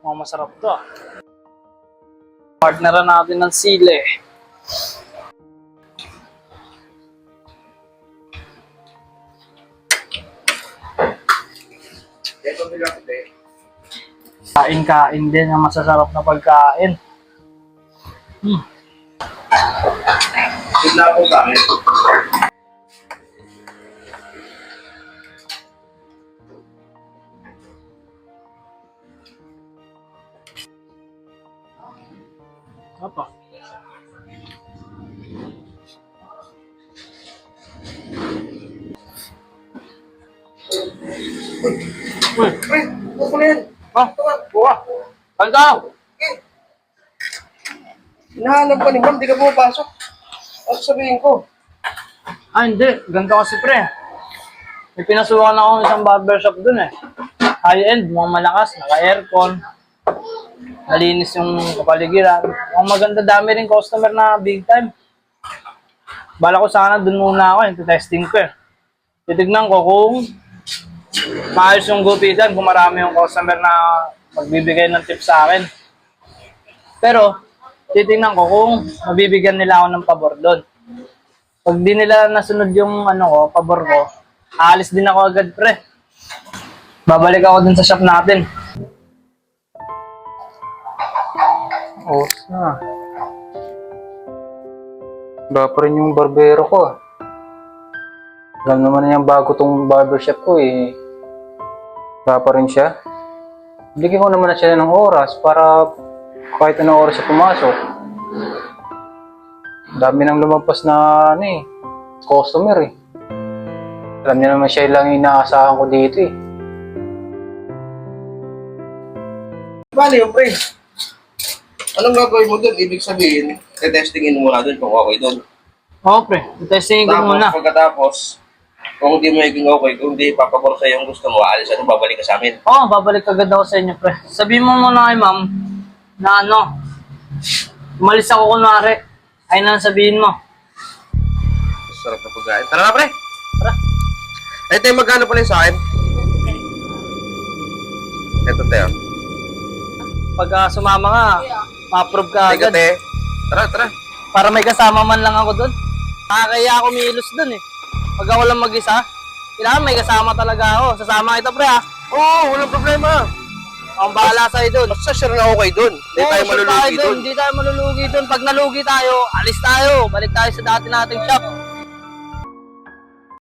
Mukhang masarap to. Partneran natin ng sili. Kain-kain din ang masasarap na pagkain. Bigla po sa akin. Apa? Uy, Pre, huwag mo na yan. buka. Kantaw! Hinahanap ka ni ma'am, di ka pumapasok. Ano sabihin ko? Hindi. Ganito kasi pre. May pinasukan ako ng isang barbershop dun eh. High-end, mukhang malakas, naka-aircon. Malinis yung kapaligiran. Ang maganda, dami rin customer na big time. Bala ko sana dun muna ako, yung testing ko eh. Titignan ko kung maayos yung gupitan, kung marami yung customer na magbibigay ng tip sa akin. Pero, titignan ko kung mabibigyan nila ako ng pabor doon. Pag di nila nasunod yung pabor ko, aalis din ako agad pre. Babalik ako dun sa shop natin. Na. Wala pa rin yung barbero ko. Alam naman niya bago tong barbershop ko eh. Wala pa rin siya. Bigyan ko naman na siya ng oras para kahit anong oras siya pumasok. Dami nang lumagpas na customer eh. Alam niya naman siya lang yung inaasahan ko dito eh. Paano yung pre? Anong gagawin mo doon? Ibig sabihin, testingin mo muna doon kung okay doon. Oo pre, testingin ko muna. Pagkatapos, kung hindi mo maging okay, kung hindi papabor sa'yo yung gusto mo, alis babalik ka sa amin. Oo, babalik agad ako sa inyo pre. Sabihin mo muna kay ma'am na umalis ako kunwari. Ayun na sabihin mo. Sarap na pagkain. Tara na pre! Tara. Ito yung magkano pala yung sa akin? Ito tayo. Pag sumama ka, ma-approve ka agad. Te. Tara, tara. Para may kasama man lang ako doon. Nakakaya ako milos doon eh. Pag ako lang mag-isa, kailangan may kasama talaga ako. Sasama kita pre ha. Oo, walang problema. Akong bahala sa'yo doon. Basta sure na okay doon. Hindi tayo malulugi doon. Hindi tayo malulugi doon. Pag nalugi tayo, alis tayo. Balik tayo sa dati nating shop.